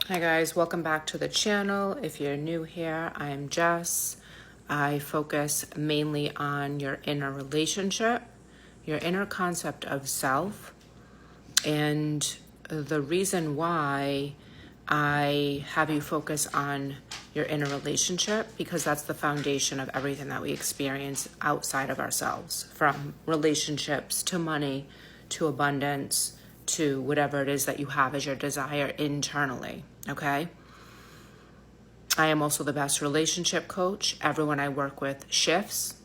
Hi guys, welcome back to the channel. If you're new here, I'm Jess. I focus mainly on your inner relationship, your inner concept of self, and the reason why I have you focus on your inner relationship, because that's the foundation of everything that we experience outside of ourselves, from relationships to money to abundance to whatever it is that you have as your desire internally, okay? I am also the best relationship coach. Everyone I work with shifts.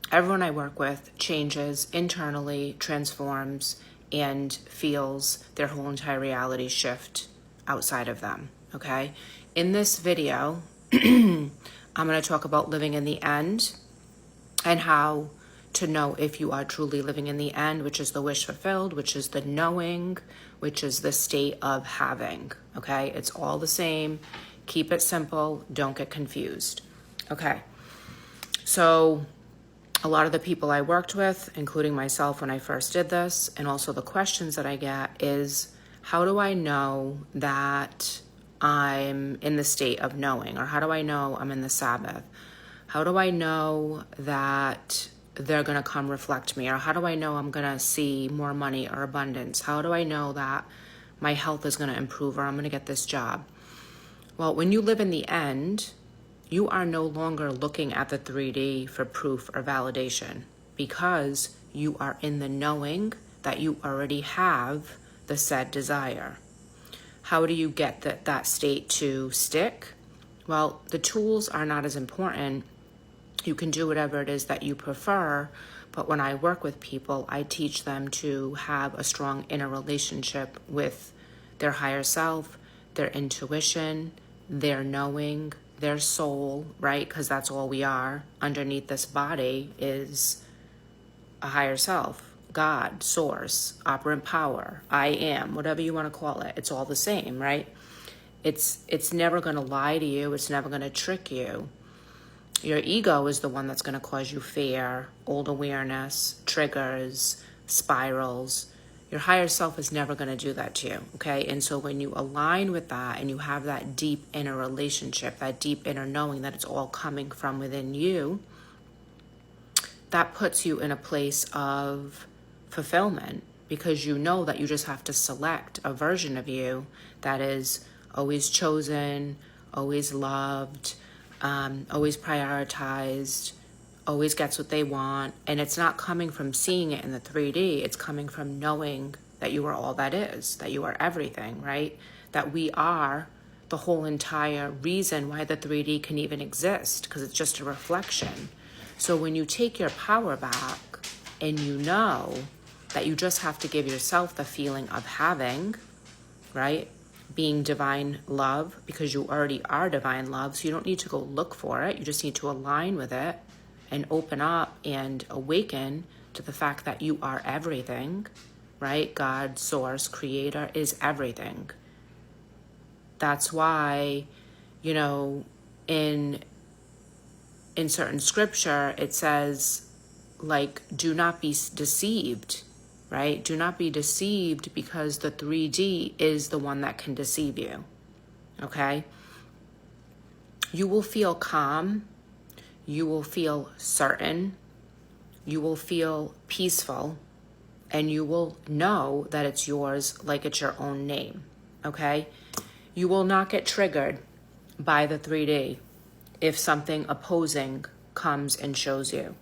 Everyone I work with changes internally, transforms, and feels their whole entire reality shift outside of them, okay? In this video, I'm going to talk about living in the end and how to know if you are truly living in the end, which is the wish fulfilled, which is the knowing, which is the state of having, okay? It's all the same. Keep it simple. Don't get confused, okay? So a lot of the people I worked with, including myself when I first did this, and also the questions that I get is, how do I know that I'm in the state of knowing? Or how do I know I'm in the Sabbath? How do I know that they're going to come reflect me? Or how do I know I'm going to see more money or abundance? How do I know that my health is going to improve or I'm going to get this job? Well, when you live in the end, you are no longer looking at the 3D for proof or validation, because you are in the knowing that you already have the said desire. How do you get that state to stick? Well, the tools are not as important. You can do whatever it is that you prefer, but when I work with people, I teach them to have a strong inner relationship with their higher self, their intuition, their knowing, their soul, right? Because that's all we are. Underneath this body is a higher self, God, source, operant power, I am, whatever you want to call it. It's all the same, right? It's never going to lie to you. It's never going to trick you. Your ego is the one that's going to cause you fear, old awareness, triggers, spirals. Your higher self is never going to do that to you, okay? And so when you align with that and you have that deep inner relationship, that deep inner knowing that it's all coming from within you, that puts you in a place of fulfillment, because you know that you just have to select a version of you that is always chosen, always loved, always prioritized, always gets what they want. And it's not coming from seeing it in the 3D. It's coming from knowing that you are all that is, that you are everything, right? That we are the whole entire reason why the 3D can even exist, because it's just a reflection. So when you take your power back and you know that you just have to give yourself the feeling of having, right? Being divine love, because you already are divine love. So you don't need to go look for it. You just need to align with it and open up and awaken to the fact that you are everything, right? God, source, creator is everything. That's why, you know, in certain scripture, it says, like, do not be deceived, right? Do not be deceived, because the 3D is the one that can deceive you, okay? You will feel calm. You will feel certain. You will feel peaceful. And you will know that it's yours like it's your own name, okay? You will not get triggered by the 3D if something opposing comes and shows you.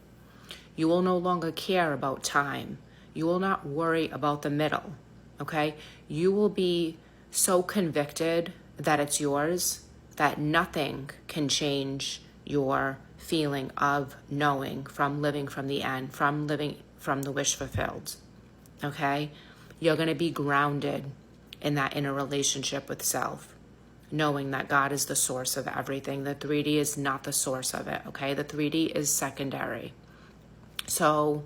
You will no longer care about time. You will not worry about the middle, okay? You will be so convicted that it's yours that nothing can change your feeling of knowing, from living from the end, from living from the wish fulfilled, okay? You're going to be grounded in that inner relationship with self, knowing that God is the source of everything. The 3D is not the source of it, okay? The 3D is secondary. So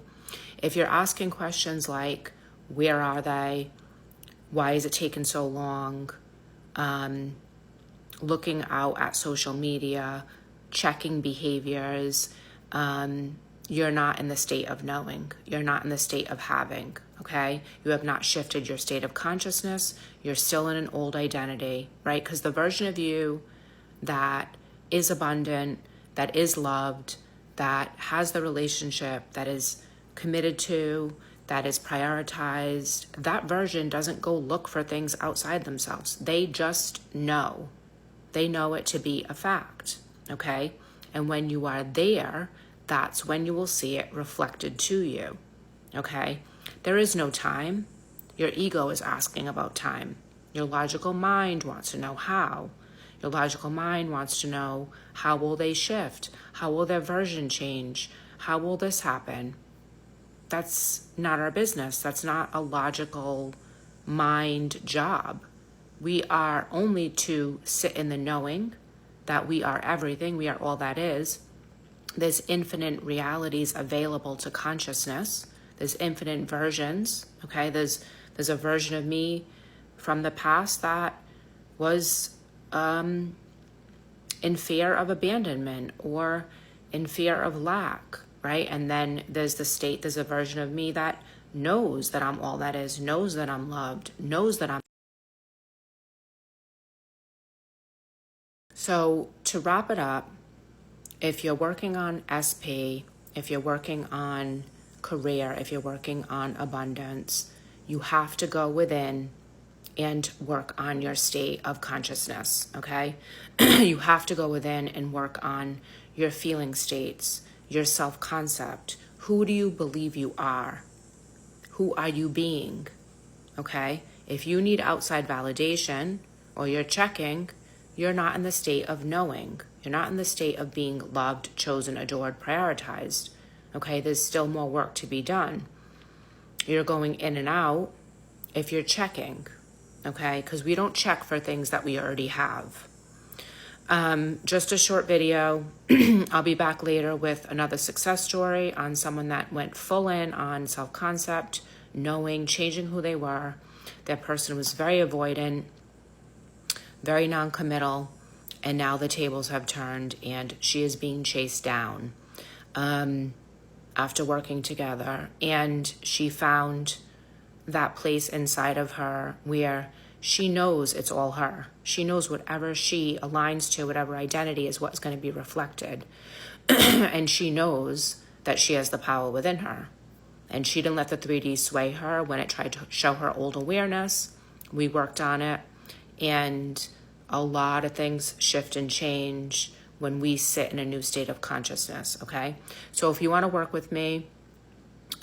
if you're asking questions like, where are they? Why is it taking so long? Looking out at social media, checking behaviors, you're not in the state of knowing. You're not in the state of having, okay? You have not shifted your state of consciousness. You're still in an old identity, right? Because the version of you that is abundant, that is loved, that has the relationship, that is committed to, that is prioritized, that version doesn't go look for things outside themselves. They just know. They know it to be a fact, okay? And when you are there, that's when you will see it reflected to you, okay? There is no time. Your ego is asking about time. Your logical mind wants to know how. Your logical mind wants to know, how will they shift? How will their version change? How will this happen? That's not our business. That's not a logical mind job. We are only to sit in the knowing that we are everything. We are all that is. There's infinite realities available to consciousness. There's infinite versions, okay? There's a version of me from the past that was in fear of abandonment or in fear of lack, right? And then there's a version of me that knows that I'm all that is, knows that I'm loved, knows that I'm. So to wrap it up, if you're working on SP, if you're working on career, if you're working on abundance, you have to go within and work on your state of consciousness, okay? You have to go within and work on your feeling states, your self-concept. Who do you believe you are? Who are you being, okay? If you need outside validation or you're checking, you're not in the state of knowing. You're not in the state of being loved, chosen, adored, prioritized. Okay, there's still more work to be done. You're going in and out if you're checking, okay? Because we don't check for things that we already have. Just a short video. I'll be back later with another success story on someone that went full in on self-concept, knowing, changing who they were. That person was very avoidant, very non-committal, and now the tables have turned and she is being chased down after working together. And she found that place inside of her where she knows it's all her. She knows whatever she aligns to, whatever identity is what's going to be reflected. And she knows that she has the power within her. And she didn't let the 3D sway her when it tried to show her old awareness. We worked on it. And a lot of things shift and change when we sit in a new state of consciousness, okay? So if you want to work with me,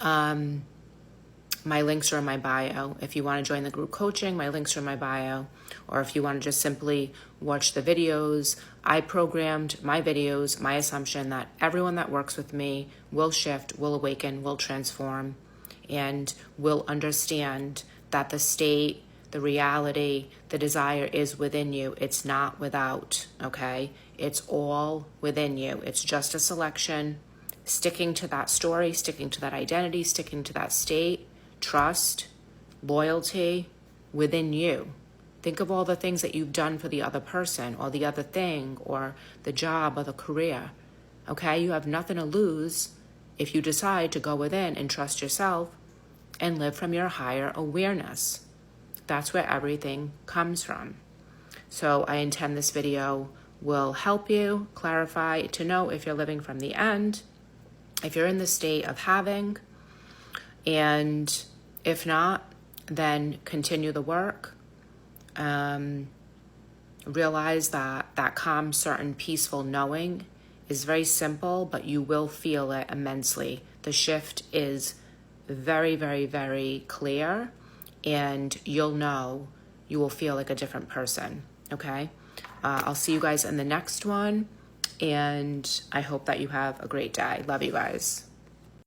my links are in my bio. If you want to join the group coaching, my links are in my bio. Or if you want to just simply watch the videos, I programmed my videos, my assumption that everyone that works with me will shift, will awaken, will transform, and will understand that the state, the reality, the desire is within you. It's not without, okay? It's all within you. It's just a selection, sticking to that story, sticking to that identity, sticking to that state, trust, loyalty within you. Think of all the things that you've done for the other person or the other thing or the job or the career, okay? You have nothing to lose if you decide to go within and trust yourself and live from your higher awareness. That's where everything comes from. So I intend this video will help you clarify to know if you're living from the end, if you're in the state of having, and if not, then continue the work. Realize that calm, certain, peaceful knowing is very simple, but you will feel it immensely. The shift is very, very, very clear, and you'll know, you will feel like a different person, okay? I'll see you guys in the next one, and I hope that you have a great day. Love you guys.